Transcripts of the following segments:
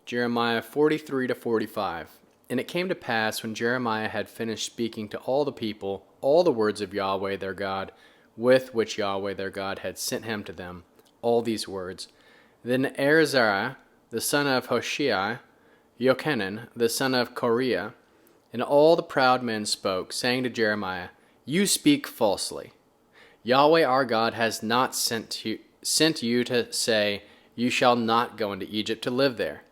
Jeremiah 43 to 45. And it came to pass when Jeremiah had finished speaking to all the people all the words of Yahweh their God, with which Yahweh their God had sent him to them, all these words. Then Azariah, the son of Hoshea, Jochanan, the son of Kareah, and all the proud men spoke, saying to Jeremiah, You speak falsely. Yahweh our God has not sent you to say, You shall not go into Egypt to live there.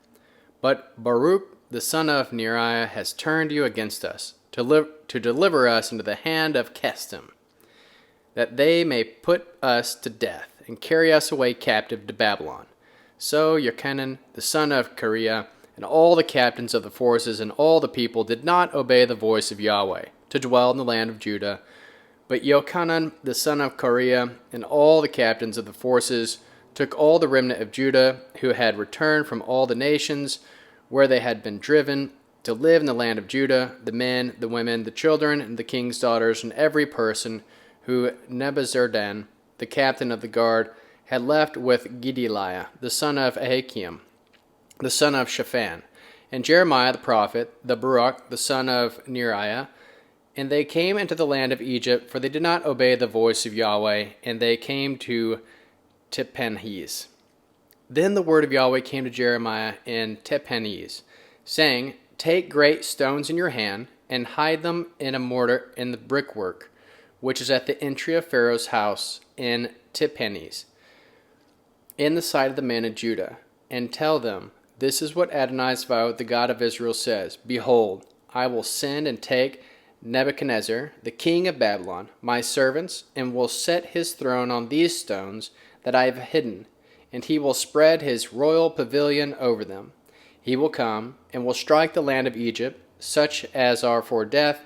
But Baruch the son of Neriah has turned you against us, to deliver us into the hand of Kestim, that they may put us to death, and carry us away captive to Babylon. So Jochanan the son of Kareah, and all the captains of the forces and all the people did not obey the voice of Yahweh, to dwell in the land of Judah. But Jochanan the son of Kareah, and all the captains of the forces, took all the remnant of Judah, who had returned from all the nations where they had been driven, to live in the land of Judah, the men, the women, the children, and the king's daughters, and every person who Nebuzaradan, the captain of the guard, had left with Gedaliah, the son of Ahikam, the son of Shaphan, and Jeremiah the prophet, the Baruch, the son of Neriah. And they came into the land of Egypt, for they did not obey the voice of Yahweh, and they came to Tahpanhes. Then the word of Yahweh came to Jeremiah in Tahpanhes, saying, Take great stones in your hand, and hide them in a mortar in the brickwork, which is at the entry of Pharaoh's house in Tahpanhes, in the sight of the men of Judah, and tell them, This is what Adonai Zvaot, the God of Israel, says, Behold, I will send and take Nebuchadnezzar, the king of Babylon, my servants, and will set his throne on these stones that I have hidden, and he will spread his royal pavilion over them. He will come, and will strike the land of Egypt. Such as are for death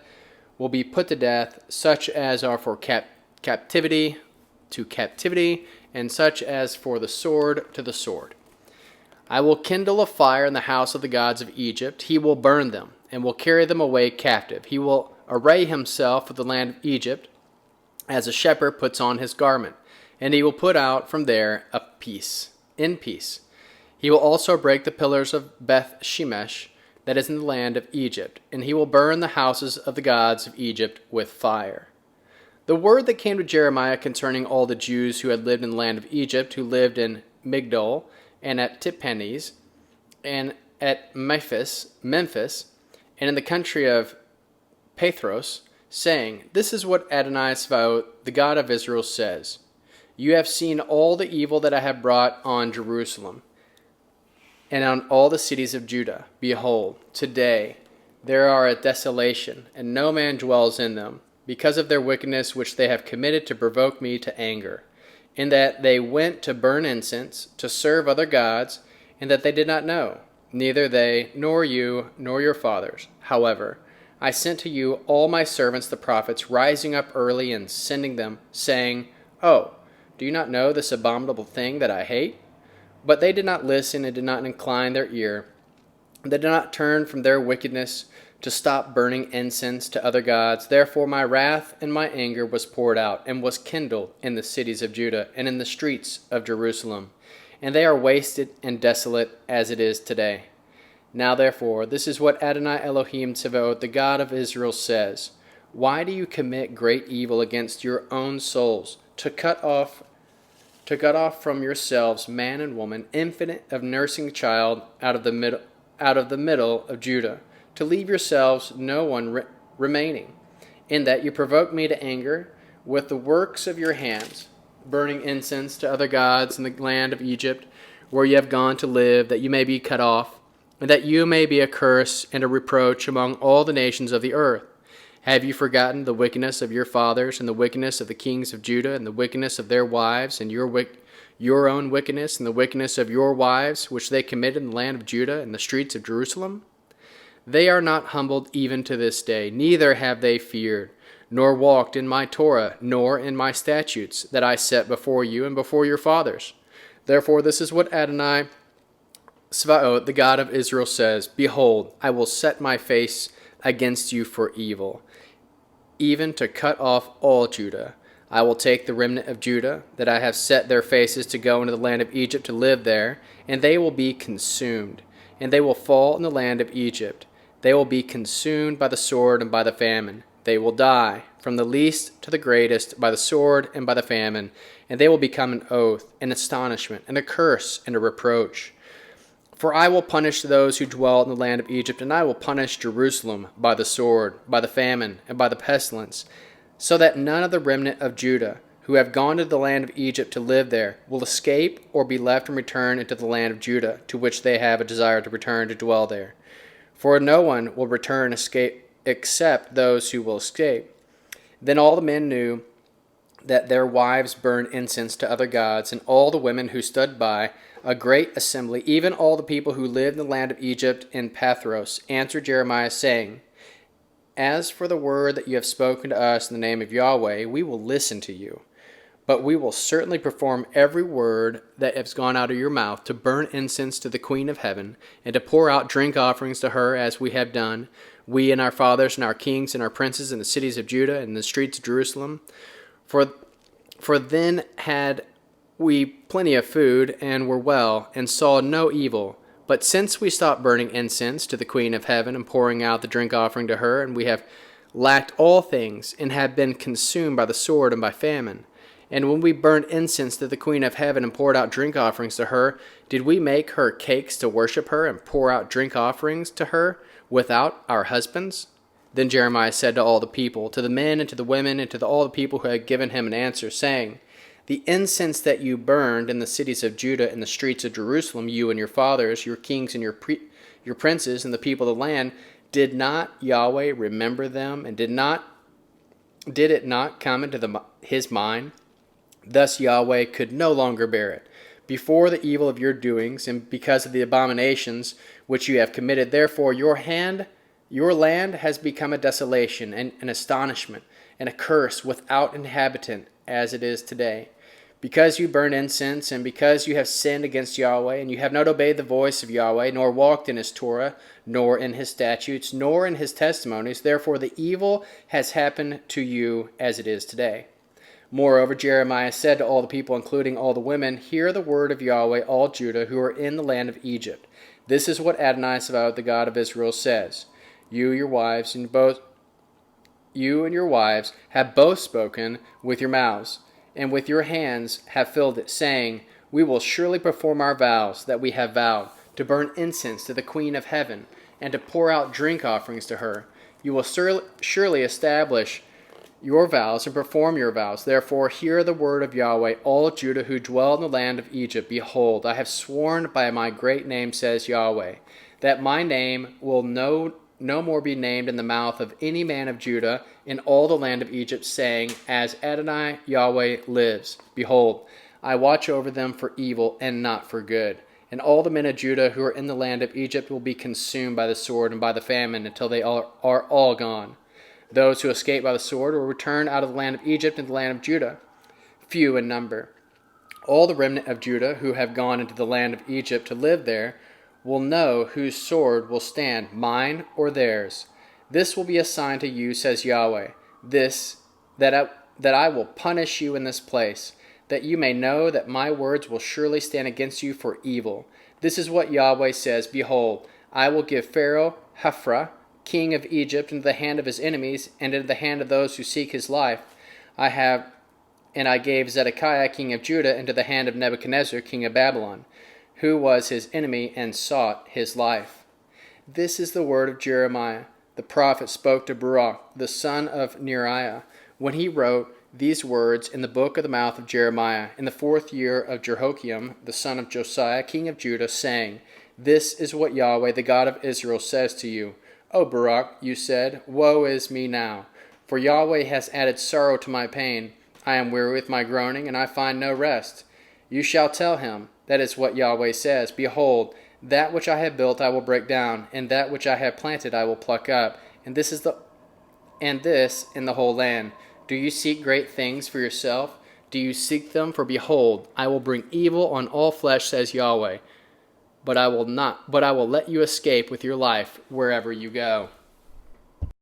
will be put to death, such as are for captivity to captivity, and such as for the sword to the sword. I will kindle a fire in the house of the gods of Egypt. He will burn them, and will carry them away captive. He will array himself with the land of Egypt, as a shepherd puts on his garment, and he will put out from there in peace. He will also break the pillars of Beth Shemesh, that is in the land of Egypt, and he will burn the houses of the gods of Egypt with fire. The word that came to Jeremiah concerning all the Jews who had lived in the land of Egypt, who lived in Migdol, and at Tahpanhes, and at Memphis, and in the country of Pathros, saying, This is what Adonai Zvaot, the God of Israel, says. You have seen all the evil that I have brought on Jerusalem and on all the cities of Judah. Behold, today there are a desolation, and no man dwells in them, because of their wickedness which they have committed to provoke me to anger, in that they went to burn incense, to serve other gods, and that they did not know, neither they, nor you, nor your fathers. However, I sent to you all my servants the prophets, rising up early and sending them, saying, Oh, do you not know this abominable thing that I hate? But they did not listen and did not incline their ear. They did not turn from their wickedness to stop burning incense to other gods. Therefore my wrath and my anger was poured out, and was kindled in the cities of Judah and in the streets of Jerusalem. And they are wasted and desolate as it is today. Now therefore, this is what Adonai Elohim Tzevaot, the God of Israel, says. Why do you commit great evil against your own souls, to cut off from yourselves man and woman, infant of nursing child, out of the middle of Judah, to leave yourselves no one remaining, in that you provoke me to anger with the works of your hands, burning incense to other gods in the land of Egypt, where you have gone to live, that you may be cut off, and that you may be a curse and a reproach among all the nations of the earth. Have you forgotten the wickedness of your fathers, and the wickedness of the kings of Judah, and the wickedness of their wives, and your own wickedness, and the wickedness of your wives, which they committed in the land of Judah and the streets of Jerusalem? They are not humbled even to this day, neither have they feared, nor walked in my Torah, nor in my statutes that I set before you and before your fathers. Therefore this is what Adonai Zvaot, the God of Israel, says, Behold, I will set my face against you for evil, even to cut off all Judah. I will take the remnant of Judah, that I have set their faces to go into the land of Egypt to live there, and they will be consumed. and they will fall in the land of Egypt. They will be consumed by the sword and by the famine. They will die, from the least to the greatest, by the sword and by the famine, and they will become an oath, an astonishment, and a curse, and a reproach. For I will punish those who dwell in the land of Egypt, and I will punish Jerusalem by the sword, by the famine, and by the pestilence, so that none of the remnant of Judah, who have gone to the land of Egypt to live there, will escape or be left and return into the land of Judah, to which they have a desire to return to dwell there. For no one will return except those who will escape. Then all the men knew that their wives burned incense to other gods, and all the women who stood by, a great assembly, even all the people who lived in the land of Egypt in Pathros, answered Jeremiah, saying, As for the word that you have spoken to us in the name of Yahweh, we will listen to you. But we will certainly perform every word that has gone out of your mouth, to burn incense to the Queen of Heaven, and to pour out drink offerings to her, as we have done, we and our fathers and our kings and our princes in the cities of Judah and the streets of Jerusalem. For then had we plenty of food, and were well, and saw no evil. But since we stopped burning incense to the Queen of Heaven, and pouring out the drink offering to her, and we have lacked all things, and have been consumed by the sword and by famine. And when we burned incense to the Queen of Heaven, and poured out drink offerings to her, did we make her cakes to worship her, and pour out drink offerings to her, without our husbands? Then Jeremiah said to all the people, to the men and to the women, and to all the people who had given him an answer, saying, The incense that you burned in the cities of Judah and the streets of Jerusalem, you and your fathers, your kings and your princes, and the people of the land, did not Yahweh remember them, and did it not come into his mind? Thus Yahweh could no longer bear it. Before the evil of your doings, and because of the abominations which you have committed, therefore your land has become a desolation, and an astonishment, and a curse without inhabitant, as it is today. Because you burn incense, and because you have sinned against Yahweh, and you have not obeyed the voice of Yahweh, nor walked in his Torah, nor in his statutes, nor in his testimonies, therefore the evil has happened to you as it is today. Moreover, Jeremiah said to all the people, including all the women, Hear the word of Yahweh, all Judah, who are in the land of Egypt. This is what Adonai Sabaoth, the God of Israel, says. You and your wives have both spoken with your mouths, and with your hands have filled it, saying, We will surely perform our vows that we have vowed, to burn incense to the Queen of Heaven, and to pour out drink offerings to her. You will surely establish your vows and perform your vows. Therefore hear the word of Yahweh, all Judah who dwell in the land of Egypt. Behold, I have sworn by my great name, says Yahweh, that my name will no more be named in the mouth of any man of Judah in all the land of Egypt, saying, As Adonai Yahweh lives, behold, I watch over them for evil and not for good. And all the men of Judah who are in the land of Egypt will be consumed by the sword and by the famine until they are all gone. Those who escape by the sword will return out of the land of Egypt and the land of Judah, few in number. All the remnant of Judah who have gone into the land of Egypt to live there will know whose sword will stand, mine or theirs. This will be a sign to you, says Yahweh, that I will punish you in this place, that you may know that my words will surely stand against you for evil. This is what Yahweh says, Behold, I will give Pharaoh Hophra, king of Egypt, into the hand of his enemies, and into the hand of those who seek his life. I gave Zedekiah, king of Judah, into the hand of Nebuchadnezzar, king of Babylon, who was his enemy and sought his life. This is the word of Jeremiah. The prophet spoke to Baruch, the son of Neriah, when he wrote these words in the book of the mouth of Jeremiah, in the 4th year of Jehoiakim, the son of Josiah, king of Judah, saying, This is what Yahweh, the God of Israel, says to you. O Baruch, you said, Woe is me now, for Yahweh has added sorrow to my pain. I am weary with my groaning, and I find no rest. You shall tell him, that is what Yahweh says, Behold, that which I have built I will break down, and that which I have planted I will pluck up, and this in the whole land. Do you seek great things for yourself? Do you seek them? For behold, I will bring evil on all flesh, says Yahweh. But I will let you escape with your life wherever you go.